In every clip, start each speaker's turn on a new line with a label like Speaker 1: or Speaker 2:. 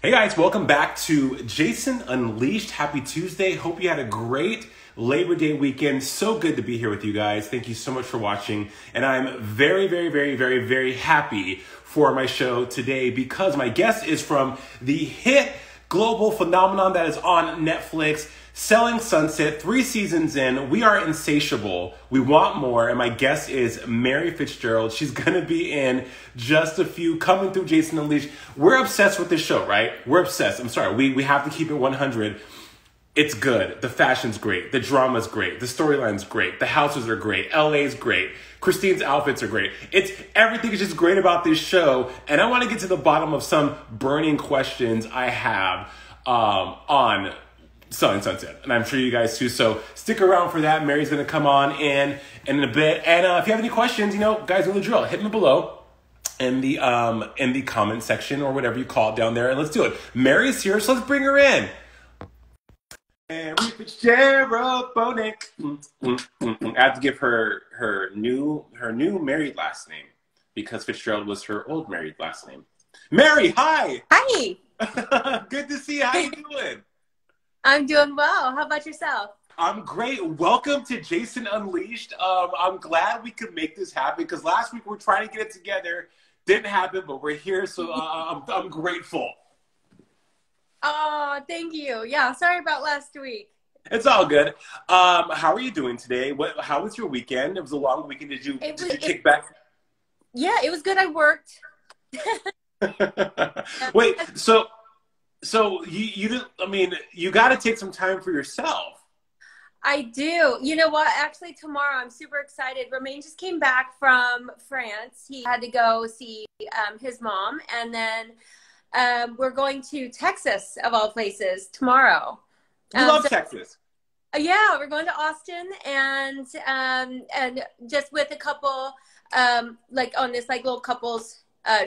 Speaker 1: Hey guys, welcome back to Jason Unleashed. Happy Tuesday. Hope you had a great Labor Day weekend. So good to be here with you guys. Thank you so much for watching. And I'm very happy for my show today because my guest is from the hit global phenomenon that is on Netflix, Selling Sunset. 3 seasons in, we are insatiable. We want more. And my guest is Mary Fitzgerald. She's going to be in just a few, coming through Jason Unleashed. We're obsessed with this show, right? We're obsessed. I'm sorry. We have to keep it 100. It's good. The fashion's great. The drama's great. The storyline's great. The houses are great. LA's great. Christine's outfits are great. Everything is just great about this show. And I want to get to the bottom of some burning questions I have on Selling Sunset, and I'm sure you guys too. So stick around for that. Mary's gonna come on in a bit. And if you have any questions, guys know the drill. Hit me below in the comment section or whatever you call it down there, and let's do it. Mary's here, so let's bring her in. Mary Fitzgerald Bonek. I have to give her new married last name because Fitzgerald was her old married last name. Mary, hi.
Speaker 2: Hi.
Speaker 1: Good to see you. How you doing?
Speaker 2: I'm doing well. How about yourself?
Speaker 1: I'm great. Welcome to Jason Unleashed. I'm glad we could make this happen because last week we were trying to get it together. Didn't happen, but we're here, so I'm grateful.
Speaker 2: Oh, thank you. Yeah, sorry about last week.
Speaker 1: It's all good. How are you doing today? How was your weekend? It was a long weekend. Did you kick back?
Speaker 2: Yeah, it was good. I worked.
Speaker 1: Wait, So you got to take some time for yourself.
Speaker 2: I do. You know what? Actually, tomorrow I'm super excited. Romain just came back from France. He had to go see his mom, and then we're going to Texas, of all places, tomorrow.
Speaker 1: You love Texas.
Speaker 2: Yeah, we're going to Austin, and just with a couple, like on this little couples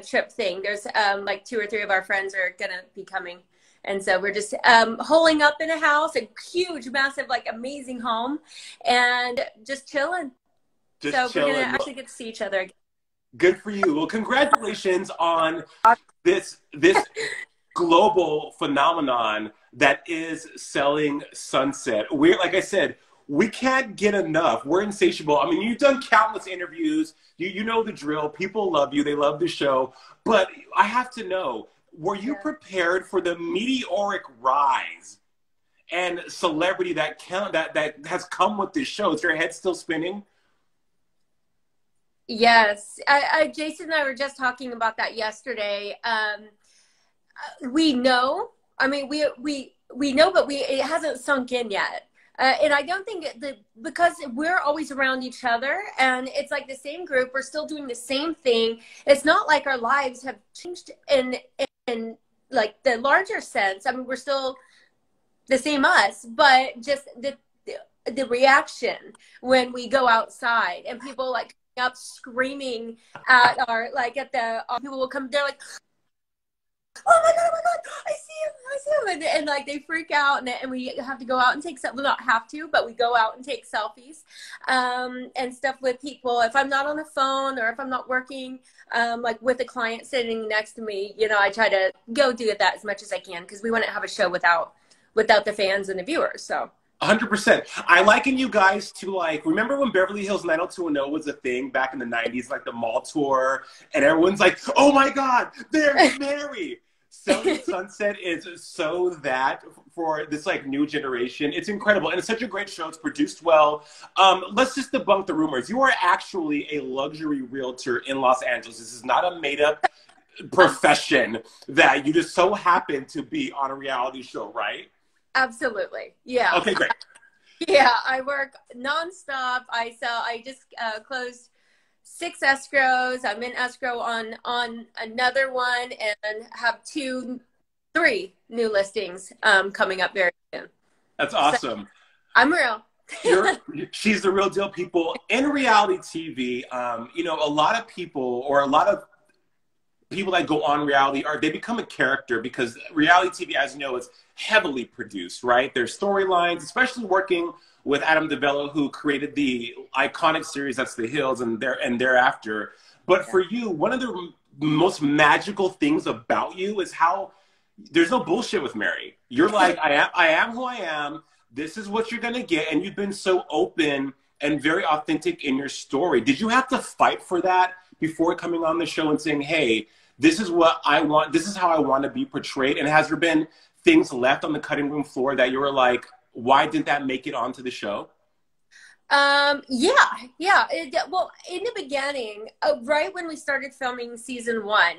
Speaker 2: trip thing. There's like 2 or 3 of our friends are gonna be coming, and so we're just holing up in a house, a huge, massive, like amazing home, and just chilling. We're gonna actually get to see each other again.
Speaker 1: Good for you. Well, congratulations on this global phenomenon that is Selling Sunset. Like I said, we can't get enough. We're insatiable. I mean, you've done countless interviews. You know the drill. People love you. They love the show. But I have to know, were you prepared for the meteoric rise and celebrity that has come with this show? Is your head still spinning?
Speaker 2: Yes. Jason and I were just talking about that yesterday. We know. I mean, we know, but it hasn't sunk in yet. And I don't think because we're always around each other and it's like the same group, we're still doing the same thing. It's not like our lives have changed in like the larger sense. I mean, we're still the same us, but just the reaction when we go outside and people like up screaming at people will come, they're like, oh my god, I see him, and like they freak out, and we have to go out and take we not have to, but we go out and take selfies and stuff with people. If I'm not on the phone or if I'm not working like with a client sitting next to me, I try to go do that as much as I can because we wouldn't have a show without the fans and the viewers. So
Speaker 1: 100%. I liken you guys to remember when Beverly Hills 90210 was a thing back in the 90s, like the mall tour, and everyone's like, oh my God, there's Mary. Selling Sunset is so that for this new generation. It's incredible. And it's such a great show. It's produced well. Let's just debunk the rumors. You are actually a luxury realtor in Los Angeles. This is not a made up profession that you just so happen to be on a reality show, right?
Speaker 2: Absolutely. Yeah.
Speaker 1: Okay, great.
Speaker 2: Yeah, I work nonstop. I just closed 6 escrows. I'm in escrow on another one and have 3 new listings coming up very soon.
Speaker 1: That's awesome.
Speaker 2: So, I'm real.
Speaker 1: She's the real deal, people. In reality TV, a lot of people that go on reality they become a character because reality TV, as you know, is heavily produced, right? There's storylines, especially working with Adam DeVello, who created the iconic series that's The Hills and thereafter. But for you, one of the most magical things about you is how there's no bullshit with Mary. You're like, I am who I am. This is what you're going to get. And you've been so open and very authentic in your story. Did you have to fight for that before coming on the show and saying, hey, this is what I want, this is how I want to be portrayed? And has there been things left on the cutting room floor that you were like, why didn't that make it onto the show?
Speaker 2: Yeah. Well, in the beginning, right when we started filming season 1,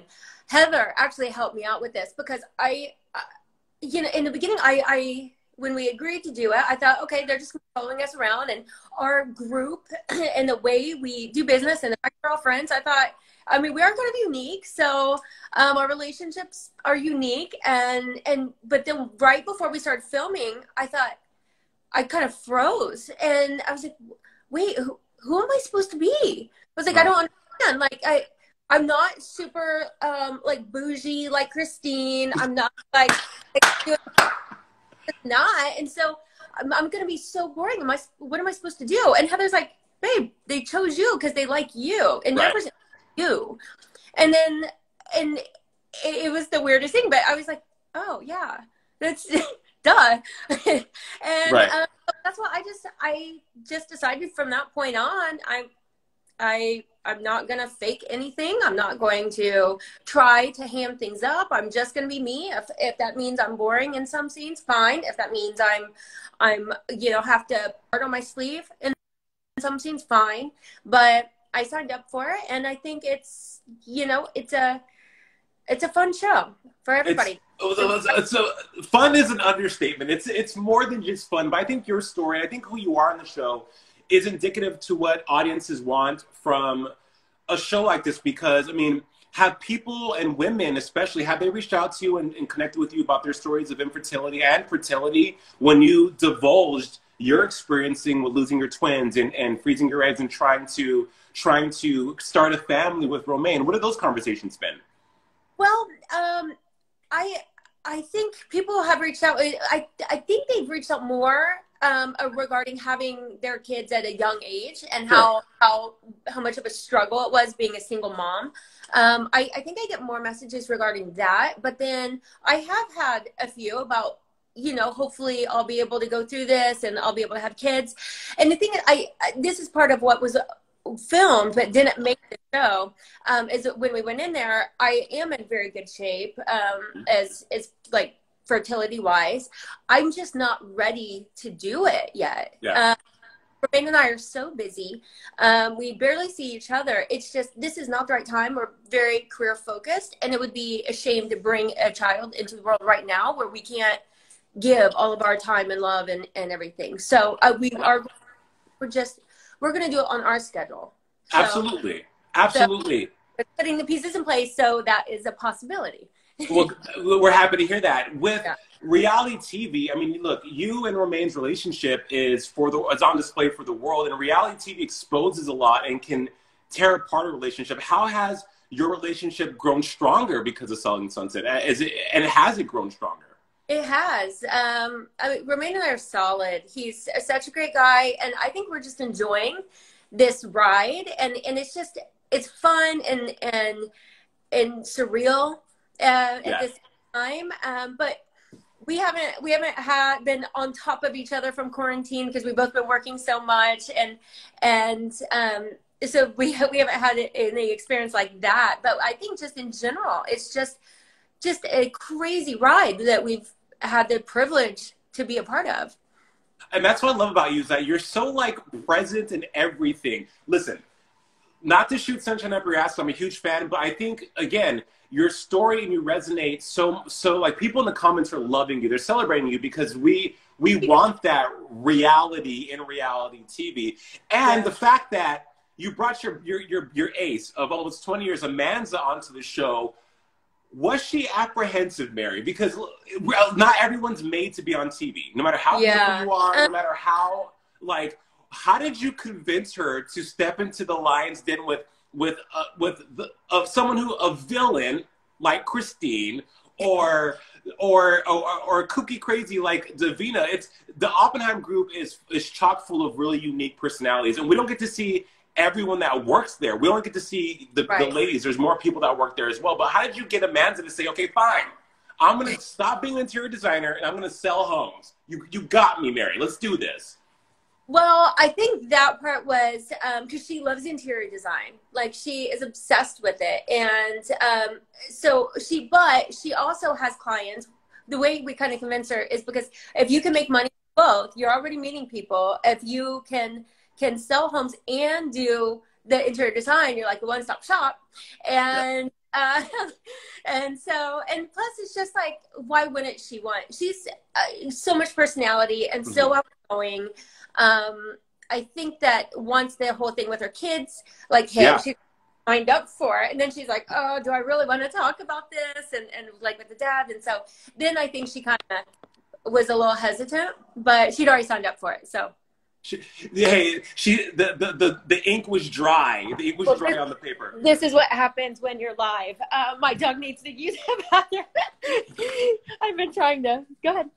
Speaker 2: Heather actually helped me out with this because in the beginning, when we agreed to do it, I thought, okay, they're just following us around, and our group and the way we do business and the fact we're all friends, I thought, I mean, we are kind of unique. So, our relationships are unique. But then right before we started filming, I thought, I kind of froze, and I was like, wait, who am I supposed to be? I was like, I don't understand. Like, I'm not super, like bougie, like Christine. I'm not like not. And so I'm going to be so boring. What am I supposed to do? And Heather's like, babe, they chose you because they like you and never you. And then, it was the weirdest thing, but I was like, oh yeah, that's duh. And that's why I just decided from that point on, I'm not going to fake anything. I'm not going to try to ham things up. I'm just going to be me. If that means I'm boring in some scenes, fine. If that means I'm have to part on my sleeve in some scenes, fine. But I signed up for it, and I think it's a fun show for everybody.
Speaker 1: So fun is an understatement. It's more than just fun, but I think your story, I think who you are on the show is indicative to what audiences want from a show like this. Because, I mean, have people, and women especially, have they reached out to you and connected with you about their stories of infertility and fertility when you divulged your experiencing with losing your twins and freezing your eggs and trying to start a family with Romaine? What have those conversations been?
Speaker 2: Well, I think people have reached out. I think they've reached out more regarding having their kids at a young age and how much of a struggle it was being a single mom. I think I get more messages regarding that, but then I have had a few about, hopefully I'll be able to go through this and I'll be able to have kids. And the thing is, this is part of what was filmed but didn't make the show, is that when we went in there, I am in very good shape, as like fertility wise. I'm just not ready to do it yet. Romaine and I are so busy. We barely see each other. It's just, this is not the right time. We're very career focused, and it would be a shame to bring a child into the world right now where we can't give all of our time and love and everything. So we're going to do it on our schedule. So,
Speaker 1: Absolutely.
Speaker 2: So we're putting the pieces in place, so that is a possibility.
Speaker 1: Well, we're happy to hear that. With reality TV, I mean, look, you and Romaine's relationship is it's on display for the world, and reality TV exposes a lot and can tear apart a relationship. How has your relationship grown stronger because of Selling Sunset? Has it grown stronger?
Speaker 2: It has. I mean, Romaine and I are solid. He's such a great guy, and I think we're just enjoying this ride, and it's fun and surreal at this time. But we haven't been on top of each other from quarantine because we've both been working so much, and so we haven't had any experience like that. But I think just in general, it's just a crazy ride that we've had the privilege to be a part of.
Speaker 1: And that's what I love about you, is that you're so like present in everything. Listen, not to shoot sunshine up your ass, I'm a huge fan, but I think, again, your story and you resonate so like people in the comments are loving you. They're celebrating you because we want that reality in reality TV. And the fact that you brought your ace of almost 20 years, Amanda, onto the show. Was she apprehensive, Mary? Because not everyone's made to be on TV. No matter how beautiful you are, no matter how, like, how did you convince her to step into the lion's den with someone a villain like Christine or kooky crazy like Davina? It's the Oppenheim group is chock full of really unique personalities, and we don't get to see everyone that works there. We don't get to see the ladies. There's more people that work there as well. But how did you get Amanda to say, okay, fine, I'm going to stop being an interior designer and I'm going to sell homes. You got me, Mary. Let's do this.
Speaker 2: Well, I think that part was because she loves interior design. Like she is obsessed with it. And but she also has clients. The way we kind of convince her is because if you can make money both, you're already meeting people. If you can sell homes and do the interior design, you're like a one-stop shop. And and plus it's just like, why wouldn't she want? She's so much personality and so outgoing. I think that once the whole thing with her kids, like, hey, she signed up for it, and then she's like, oh, do I really want to talk about this? And like with the dad, and so then I think she kind of was a little hesitant, but she'd already signed up for it, so.
Speaker 1: The ink was dry. The ink was dry on the paper.
Speaker 2: This is what happens when you're live. My dog needs to use the bathroom. I've been trying to. Go ahead.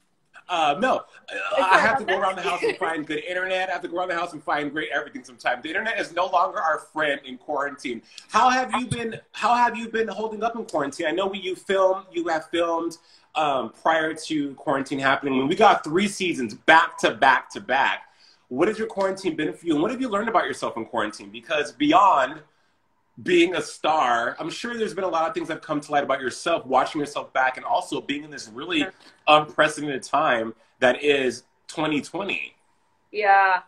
Speaker 1: No, I have to go around the house and find good internet. I have to go around the house and find great everything sometimes. The internet is no longer our friend in quarantine. How have you been holding up in quarantine? I know you have filmed prior to quarantine happening. When we got 3 seasons back to back to back. What has your quarantine been for you? And what have you learned about yourself in quarantine? Because beyond being a star, I'm sure there's been a lot of things that have come to light about yourself, watching yourself back, and also being in this really unprecedented time that is 2020.
Speaker 2: Yeah.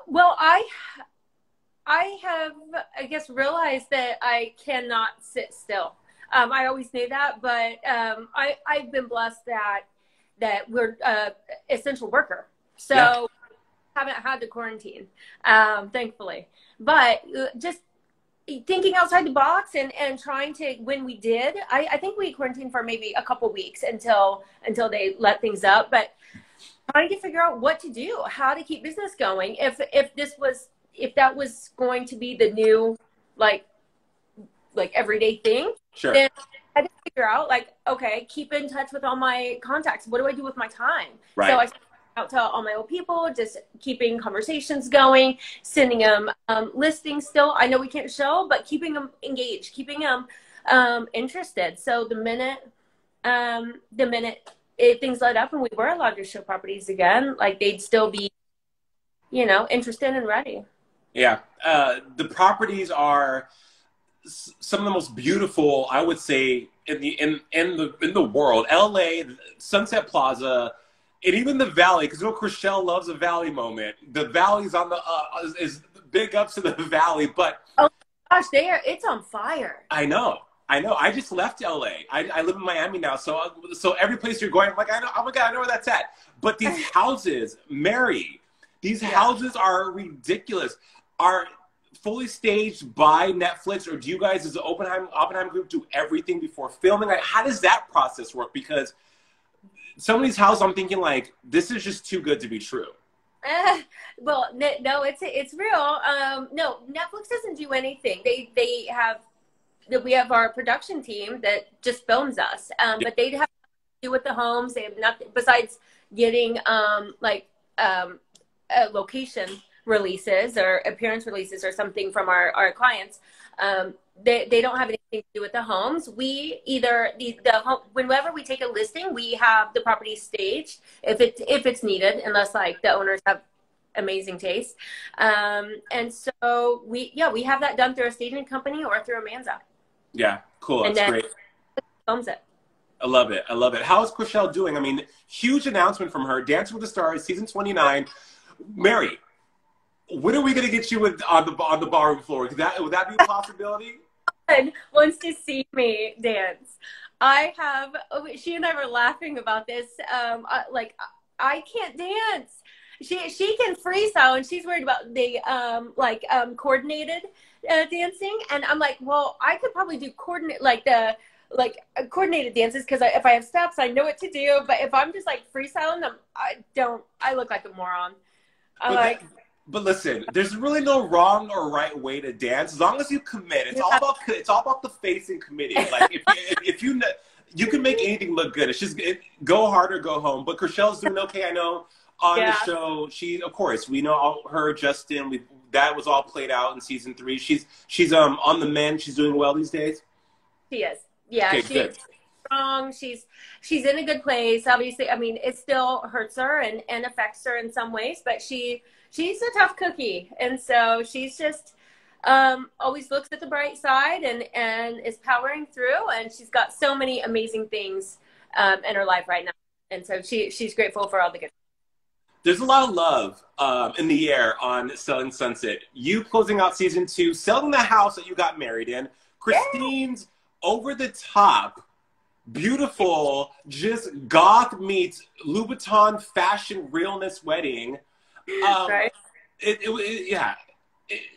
Speaker 2: Well, I have, I guess, realized that I cannot sit still. I always knew that, but I've been blessed that we're essential worker. So haven't had to quarantine, thankfully. But just thinking outside the box and trying to, when we did, I think we quarantined for maybe a couple weeks until they let things up, but trying to figure out what to do, how to keep business going. If that was going to be the new, like everyday thing,
Speaker 1: sure.
Speaker 2: Then I had to figure out, like, okay, keep in touch with all my contacts. What do I do with my time?
Speaker 1: Right.
Speaker 2: So I out to all my old people, just keeping conversations going, sending them listings still. I know we can't show, but keeping them engaged, keeping them interested. So the minute things let up and we were allowed to show properties again, like they'd still be, interested and ready.
Speaker 1: Yeah. The properties are some of the most beautiful, I would say, in the world. LA, Sunset Plaza, and even the Valley, because Chriselle loves a Valley moment. The Valley's on the is big ups to the Valley, but
Speaker 2: oh my gosh, it's on fire.
Speaker 1: I know. I just left LA. I live in Miami now, so every place you're going, I'm like, I know. Oh my God, I know where that's at. But these houses, Mary, these houses are ridiculous. Are fully staged by Netflix, or do you guys as the Oppenheim Group do everything before filming? Like, how does that process work? Because some of these houses, I'm thinking, like, this is just too good to be true.
Speaker 2: Well, no, it's real. No, Netflix doesn't do anything. We have our production team that just films us. But they have to do with the homes. They have nothing besides getting location releases or appearance releases or something from our clients. They don't have anything to do with the homes. We either the home, whenever we take a listing, we have the property staged if it's needed, unless like the owners have amazing taste. And so we have that done through a staging company or through a Manza.
Speaker 1: Yeah, cool. That's great.
Speaker 2: Films it.
Speaker 1: I love it. How is Chriselle doing? I mean, huge announcement from her. Dancing with the Stars, season 29. Mary, when are we going to get you on the ballroom floor? Would that be a possibility?
Speaker 2: Wants to see me dance. She and I were laughing about this. I can't dance. She can freestyle, and she's worried about the coordinated dancing. And I'm like, well, I could probably do coordinated dances because if I have steps, I know what to do. But if I'm just like freestyling them, I look like a moron.
Speaker 1: But listen, there's really no wrong or right way to dance as long as you commit. It's all about the face and committing. Like if you can make anything look good. It's just go hard or go home. But Chriselle's doing okay. I know on the show. Of course, we know her, Justin. That was all played out in season 3. She's on the men. She's doing well these days.
Speaker 2: She is. Yeah,
Speaker 1: okay, good.
Speaker 2: strong. She's in a good place. Obviously, I mean, it still hurts her and affects her in some ways, but she's a tough cookie. And so she's just always looks at the bright side and is powering through. And she's got so many amazing things in her life right now. And so she's grateful for all the good.
Speaker 1: There's a lot of love in the air on Selling Sunset. You closing out season 2, selling the house that you got married in. Christine's over the top, beautiful, just goth meets Louboutin fashion realness wedding.
Speaker 2: Right.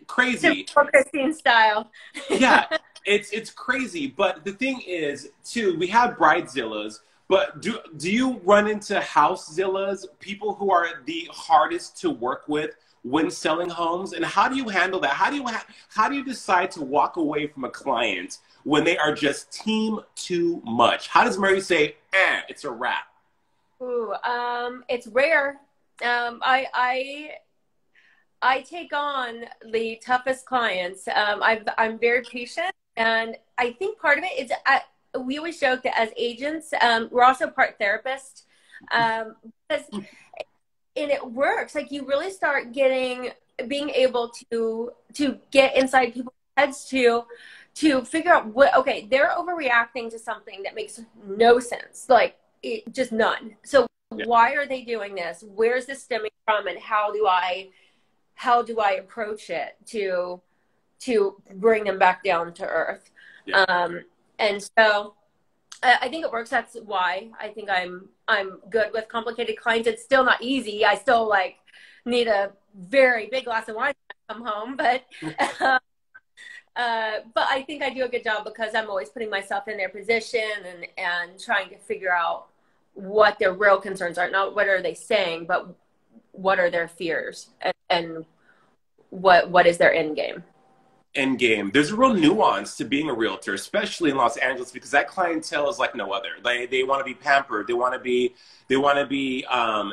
Speaker 1: Crazy.
Speaker 2: Christine style.
Speaker 1: Yeah, it's crazy. But the thing is, too, we have Bridezillas. But do you run into Housezillas, people who are the hardest to work with when selling homes? And how do you handle that? How do you decide to walk away from a client when they are just team too much? How does Mary say, it's a wrap?
Speaker 2: Ooh, it's rare. I take on the toughest clients. I'm very patient, and I think part of it is we always joke that as agents, we're also part therapist, because and it works. Like, you really start being able to get inside people's heads to figure out okay, they're overreacting to something that makes no sense, like just none. So why are they doing this? Where's this stemming from? And how do I approach it to bring them back down to earth? Yeah. And so I think it works. That's why I think I'm good with complicated clients. It's still not easy. I still need a very big glass of wine when I come home, but I think I do a good job because I'm always putting myself in their position and trying to figure out what their real concerns are. Not what are they saying, but what are their fears and what is their end game.
Speaker 1: End game. There's a real nuance to being a realtor, especially in Los Angeles, because that clientele is like no other. They want to be pampered. They want to be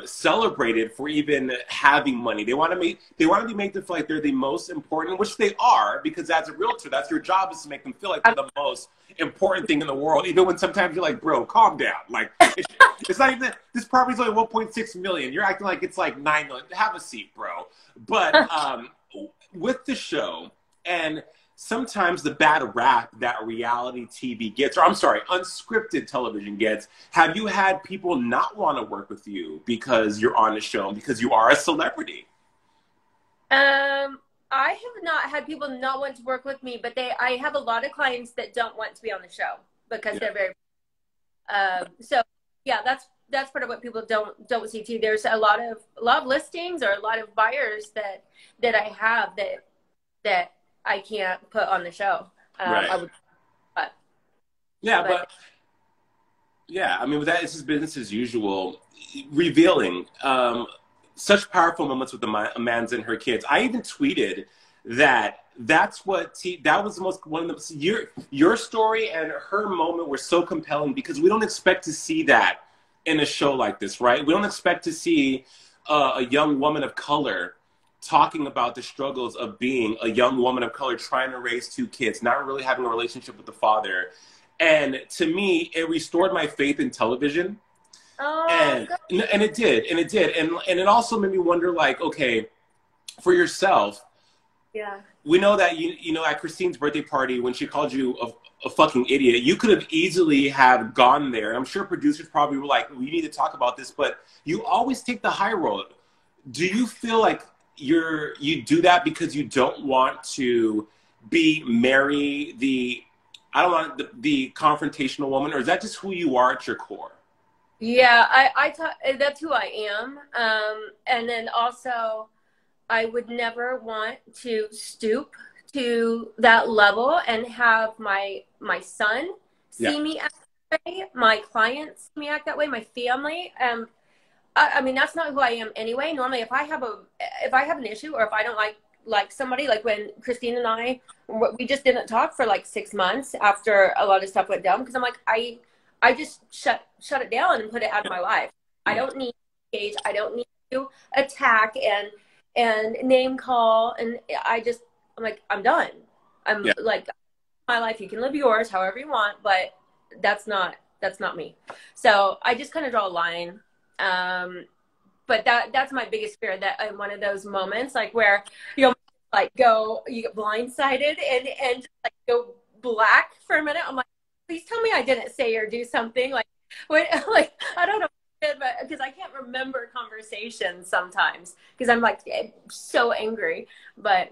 Speaker 1: celebrated for even having money. They want to be made to feel like they're the most important, which they are, because as a realtor, that's your job, is to make them feel like they're the most important thing in the world. Even when sometimes you're like, bro, calm down. Like, it's not even, this property's only 1.6 million. You're acting like it's like 9 million. Have a seat, bro. But with the show, and sometimes the bad rap that reality TV gets, or I'm sorry, unscripted television gets, have you had people not want to work with you because you're on the show, because you are a celebrity?
Speaker 2: I have not had people not want to work with me, but I have a lot of clients that don't want to be on the show because they're very, so yeah, that's part of what people don't see too. There's a lot of listings or a lot of buyers that I have that I can't put on the show.
Speaker 1: Right.
Speaker 2: But
Speaker 1: I mean, with that, it's just business as usual. Revealing such powerful moments with Amanda and her kids. I even tweeted that that was the most, one of the, your story and her moment were so compelling because we don't expect to see that in a show like this, right? We don't expect to see a young woman of color talking about the struggles of being a young woman of color trying to raise 2 kids, not really having a relationship with the father. And to me, it restored my faith in television. And it did. And it also made me wonder, like, okay, for yourself, we know that, you know, at Christine's birthday party, when she called you a fucking idiot, you could have easily have gone there. I'm sure producers probably were like, we need to talk about this, but you always take the high road. Do you feel like you do that because you don't want to marry the confrontational woman, or is that just who you are at your core?
Speaker 2: Yeah, that's who I am. And then also, I would never want to stoop to that level and have my son see me act that way, my clients see me act that way, my family. I mean, that's not who I am anyway. Normally, if I have an issue or if I don't like somebody, like when Christine and we just didn't talk for like 6 months after a lot of stuff went down, because I'm like, I just shut it down and put it out of my life. I don't need to engage. I don't need to attack and name call. And I'm like, I'm done. I'm like, my life, you can live yours however you want, but that's not That's not me. So I just kind of draw a line. But that's my biggest fear, that in one of those moments, like where you get blindsided and just like go black for a minute. I'm like, please tell me I didn't say or do something like I don't know, but because I can't remember conversations sometimes because I'm like so angry. But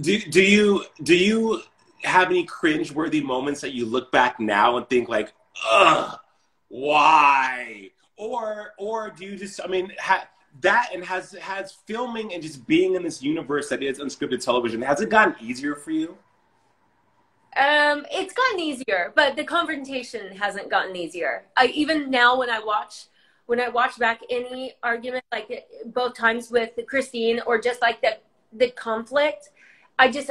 Speaker 1: do you have any cringe-worthy moments that you look back now and think like, ugh, why? Or do you just, I mean, that and has filming and just being in this universe that is unscripted television, has it gotten easier for you?
Speaker 2: It's gotten easier, but the confrontation hasn't gotten easier. Even now when I watch back any argument, like both times with Christine or just like the conflict, I just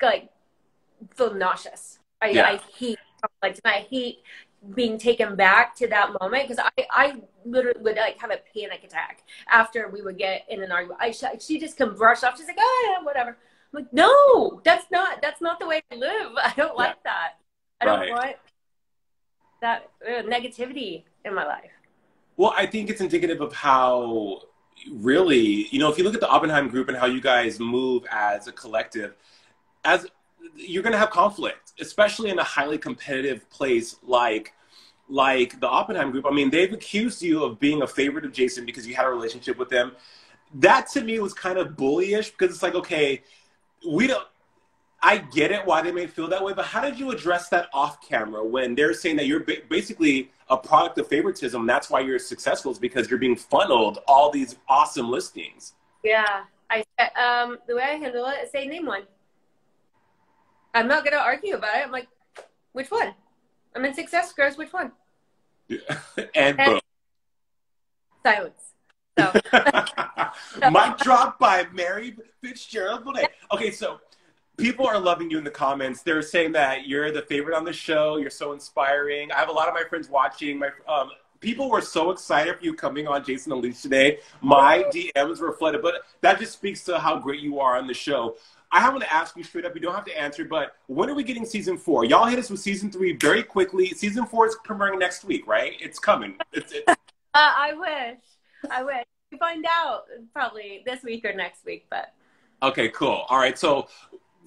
Speaker 2: like feel nauseous. I hate conflict and I hate being taken back to that moment because I literally would like have a panic attack after we would get in an argument. She just can brush off. She's like, oh yeah, whatever. I'm like, no, that's not the way I live. I don't like that. I don't want that negativity in my life.
Speaker 1: Well, I think it's indicative of how really, you know, if you look at the Oppenheim group and how you guys move as a collective, as you're going to have conflict, especially in a highly competitive place like the Oppenheim group. I mean, they've accused you of being a favorite of Jason because you had a relationship with him. That to me was kind of bullyish because it's like, okay, I get it why they may feel that way, but how did you address that off camera when they're saying that you're basically a product of favoritism? That's why you're successful, is because you're being funneled all these awesome listings.
Speaker 2: Yeah, the way I handle it is say name one. I'm not going to argue about it. I'm like, which one? I'm in Success Girls. Which one?
Speaker 1: Yeah. and boom.
Speaker 2: Silence. So.
Speaker 1: Mic drop by Mary Fitzgerald. Okay, so people are loving you in the comments. They're saying that you're the favorite on the show. You're so inspiring. I have a lot of my friends watching. People were so excited for you coming on Jason Unleashed today. My DMs were flooded, but that just speaks to how great you are on the show. I want to ask you straight up. You don't have to answer, but when are we getting season 4? Y'all hit us with season 3 very quickly. Season 4 is premiering next week, right? It's coming.
Speaker 2: I wish. We find out probably this week or next week, but. Okay,
Speaker 1: cool. All right, so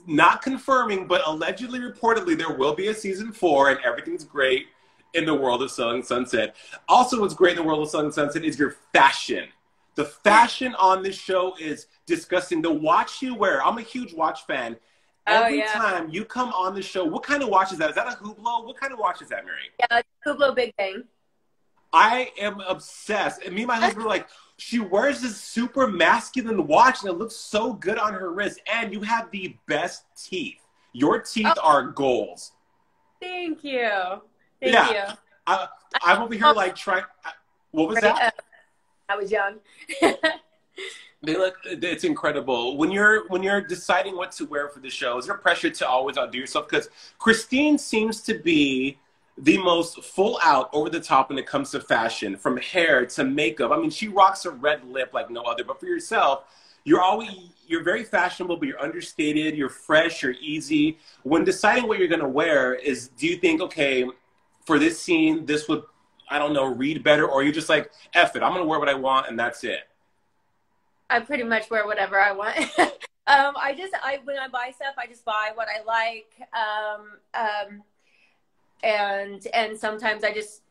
Speaker 1: not confirming, but allegedly, reportedly, there will be a season 4, and everything's great in the world of Selling Sunset. Also, what's great in the world of Selling Sunset is your fashion. The fashion on this show is disgusting. The watch you wear, I'm a huge watch fan. Every time you come on the show, what kind of watch is that? Is that a Hublot? What kind of watch is that, Mary?
Speaker 2: Yeah, it's Hublot Big Bang.
Speaker 1: I am obsessed. And me and my husband were like, she wears this super masculine watch and it looks so good on her wrist. And you have the best teeth. Your teeth are goals.
Speaker 2: Thank you. Thank you.
Speaker 1: I'm over here like trying. What was that?
Speaker 2: I was young.
Speaker 1: It's incredible. When you're deciding what to wear for the show, is there pressure to always outdo yourself? Because Christine seems to be the most full out, over the top when it comes to fashion, from hair to makeup. I mean, she rocks a red lip like no other. But for yourself, you're very fashionable, but you're understated. You're fresh. You're easy. When deciding what you're going to wear, do you think, okay, for this scene, this would, I don't know, read better? Or you're just like, F it, I'm going to wear what I want and that's it?
Speaker 2: I pretty much wear whatever I want. When I buy stuff, I just buy what I like. And sometimes I just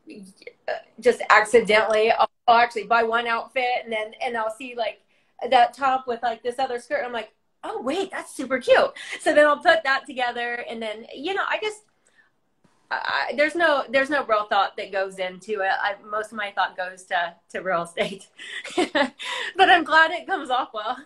Speaker 2: accidentally, I'll actually buy one outfit and I'll see like that top with like this other skirt. I'm like, oh wait, that's super cute. So then I'll put that together and then, there's no real thought that goes into it. Most of my thought goes to real estate, but I'm glad it comes off well.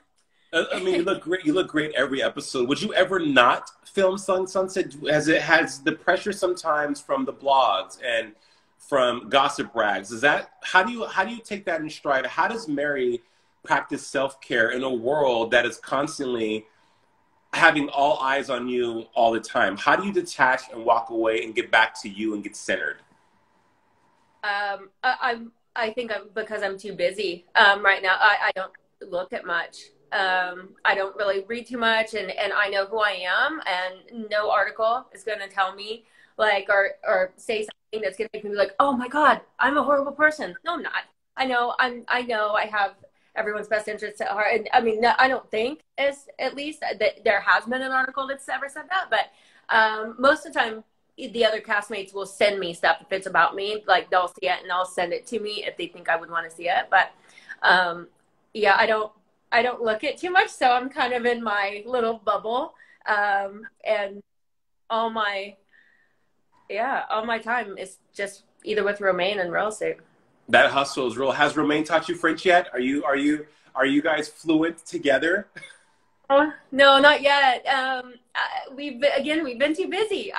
Speaker 1: I mean, you look great. You look great every episode. Would you ever not film Selling Sunset? Has the pressure sometimes from the blogs and from gossip rags? How do you take that in stride? How does Mary practice self-care in a world that is constantly having all eyes on you all the time? How do you detach and walk away and get back to you and get centered?
Speaker 2: I think because I'm too busy right now. I don't look at much. I don't really read too much, and I know who I am, and no article is going to tell me like, or say something that's going to make me be like, oh my God, I'm a horrible person. No, I'm not. I know I have everyone's best interests at heart. And I mean, I don't think at least that there has been an article that's ever said that, but most of the time the other castmates will send me stuff if it's about me, like they'll see it and they'll send it to me if they think I would want to see it. But yeah, I don't look at too much, so I'm kind of in my little bubble, and all my time is just either with Romaine and real estate.
Speaker 1: That hustle is real. Has Romaine taught you French yet? Are you guys fluent together?
Speaker 2: Oh, no, not yet. We've been too busy.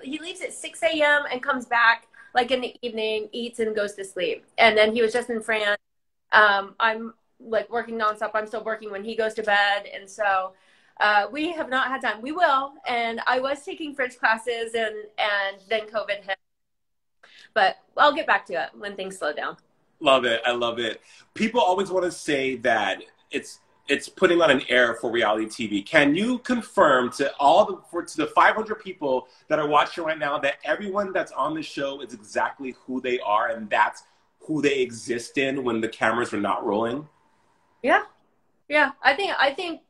Speaker 2: He leaves at 6 a.m. and comes back like in the evening, eats and goes to sleep. And then he was just in France. I'm like working nonstop. I'm still working when he goes to bed. And so we have not had time. We will. And I was taking French classes and then COVID hit. But I'll get back to it when things slow down.
Speaker 1: Love it. I love it. People always want to say that it's putting on an air for reality TV. Can you confirm to the 500 people that are watching right now that everyone that's on the show is exactly who they are and that's who they exist in when the cameras are not rolling?
Speaker 2: Yeah. I think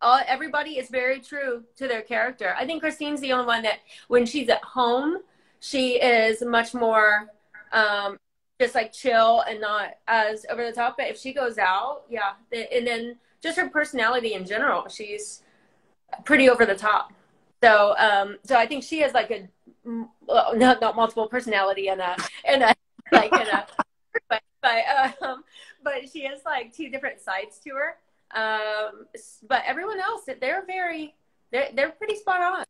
Speaker 2: everybody is very true to their character. I think Christine's the only one that when she's at home, she is much more just like chill and not as over the top. But if she goes out, yeah, and then just her personality in general, she's pretty over the top. So so I think she has like a not multiple personality and a like in a but she has like two different sides to her. But everyone else, they're pretty spot on.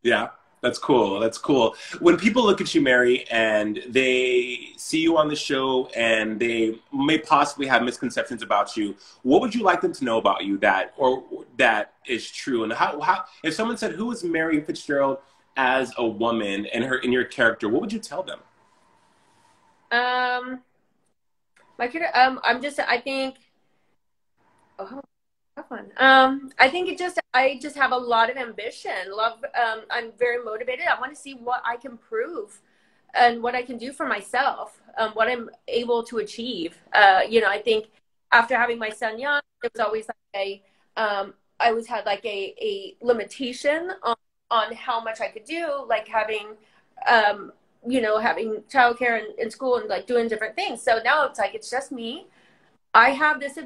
Speaker 1: Yeah. That's cool. That's cool. When people look at you, Mary, and they see you on the show and they may possibly have misconceptions about you, what would you like them to know about you that is true? And how if someone said, who is Mary Fitzgerald as a woman and in your character, what would you tell them?
Speaker 2: My character, I think, oh, tough one. I think I just have a lot of ambition. I'm very motivated. I want to see what I can prove and what I can do for myself, what I'm able to achieve. I think after having my son young, it was always like I always had like a limitation on how much I could do, like having, having childcare in school and like doing different things. So now it's like, it's just me. I have this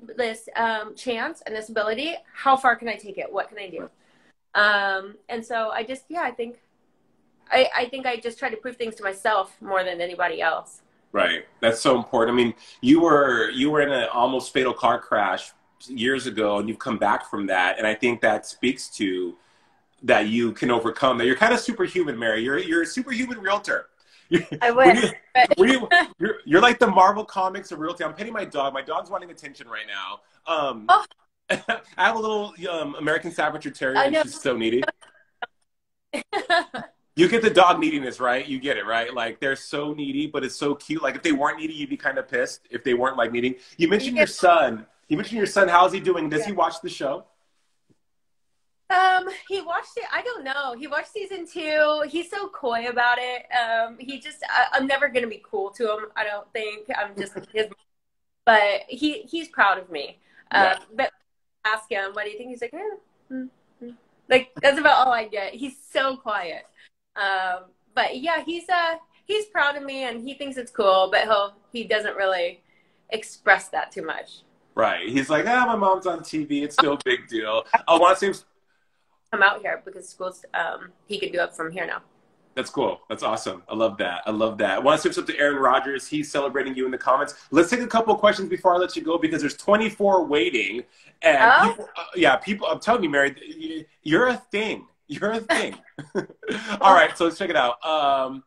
Speaker 2: chance and this ability. How far can I take it? What can I do? And so I just, I think I just try to prove things to myself more than anybody else.
Speaker 1: Right. That's so important. I mean, you were in an almost fatal car crash years ago, and you've come back from that. And I think that speaks to that you can overcome that. You're kind of superhuman, Mary. You're a superhuman realtor.
Speaker 2: I wish.
Speaker 1: You're like the Marvel comics of realty. I'm petting my dog. My dog's wanting attention right now. I have a little American Staffordshire Terrier, and she's so needy. You get the dog neediness, right? You get it, right? Like, they're so needy, but it's so cute. Like, if they weren't needy, you'd be kind of pissed if they weren't, like, needing. You mentioned your son. How's he doing? Does he watch the show?
Speaker 2: He watched it. I don't know. He watched season 2. He's so coy about it. I'm never going to be cool to him. I don't think. I'm just his, but he's proud of me.
Speaker 1: Yeah.
Speaker 2: But ask him, what do you think? He's like, like, that's about all I get. He's so quiet. But yeah, he's proud of me and he thinks it's cool, but he doesn't really express that too much.
Speaker 1: Right. He's like, my mom's on TV. It's no big deal. I want to
Speaker 2: come out here because school's he can do it from here now.
Speaker 1: That's cool. That's awesome. I love that. I want to switch up to Aaron Rodgers. He's celebrating you in the comments. Let's take a couple of questions before I let you go because there's 24 waiting. And people, I'm telling you, Mary, you're a thing. You're a thing. All right, so let's check it out. I'll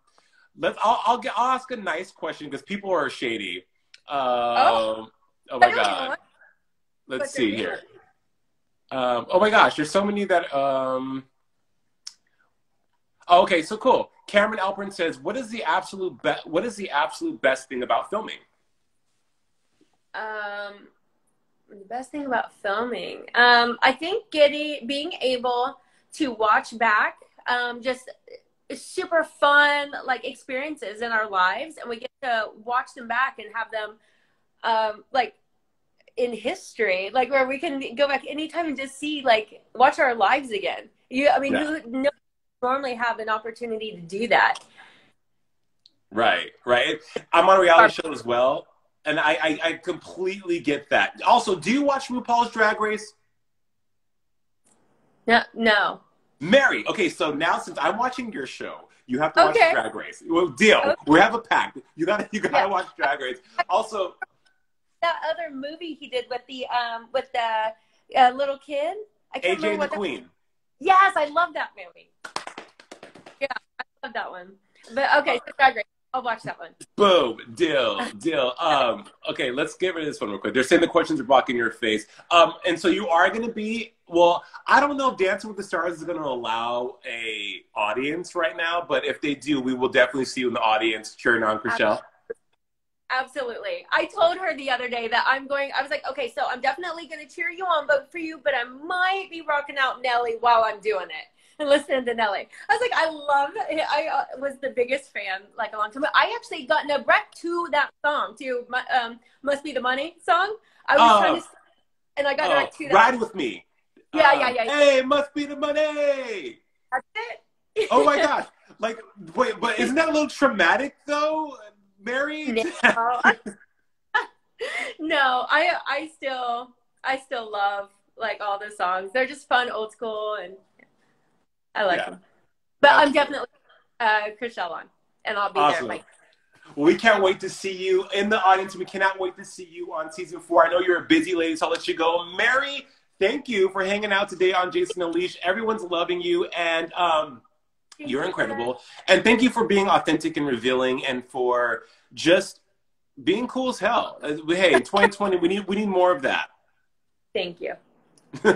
Speaker 1: ask a nice question because people are shady. Oh my God. Let's see here. Oh my gosh, there's so many that okay, so cool. Cameron Alperin says, what is the absolute best thing about filming?
Speaker 2: The best thing about filming, I think being able to watch back just super fun like experiences in our lives, and we get to watch them back and have them like in history, like where we can go back anytime and just see, like, watch our lives again. I mean,
Speaker 1: Yeah.
Speaker 2: who normally have an opportunity to do that?
Speaker 1: Right, right. I'm on a reality show as well, and I completely get that. Also, do you watch RuPaul's Drag Race?
Speaker 2: No, no.
Speaker 1: Mary, okay, so now since I'm watching your show, you have to watch
Speaker 2: Okay.
Speaker 1: Drag Race. Well, deal.
Speaker 2: Okay.
Speaker 1: We have a pact. You gotta
Speaker 2: Yeah.
Speaker 1: watch Drag Race. Also,
Speaker 2: That other movie he did with the little kid. I can't
Speaker 1: AJ
Speaker 2: remember
Speaker 1: and the
Speaker 2: what
Speaker 1: Queen.
Speaker 2: Yes, I love that movie. Yeah, I love that one. But okay, so Drag Race. I'll watch that one.
Speaker 1: Boom, deal. Okay, let's get rid of this one real quick. They're saying the questions are blocking your face. And so you are gonna be, well, I don't know if Dancing with the Stars is gonna allow a audience right now, but if they do, we will definitely see you in the audience cheering on Chriselle.
Speaker 2: Absolutely. I told her the other day that I was like, okay, so I'm definitely going to cheer you on, vote for you, but I might be rocking out Nelly while I'm doing it and listening to Nelly. I was like, I love it. I was the biggest fan, like, a long time ago. I actually got Nebrek to that song, to Must Be the Money song. I was trying to, and I got Nebrek to that.
Speaker 1: Ride With Me.
Speaker 2: Yeah.
Speaker 1: Hey, must be the money.
Speaker 2: That's it.
Speaker 1: Oh my gosh. Like, wait, but isn't that a little traumatic though, Mary?
Speaker 2: No. No, I still love, like, all the songs. They're just fun, old school, and I like them. But I'm definitely Chriselle on, and I'll be there. Like,
Speaker 1: well, we can't wait to see you in the audience. We cannot wait to see you on season 4. I know you're a busy lady, so I'll let you go. Mary, thank you for hanging out today on Jason Unleashed. Everyone's loving you, and you're incredible. And thank you for being authentic and revealing, and for just being cool as hell. Hey, in 2020, we need more of that.
Speaker 2: Thank you.
Speaker 1: All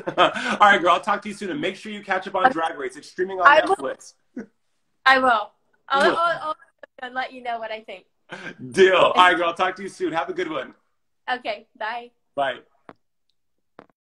Speaker 1: right, girl. I'll talk to you soon, and make sure you catch up on Drag Race. It's streaming on Netflix.
Speaker 2: I will. I'll let you know what I think.
Speaker 1: Deal. All right, girl. I'll talk to you soon. Have a good one.
Speaker 2: Okay. Bye.
Speaker 1: Bye.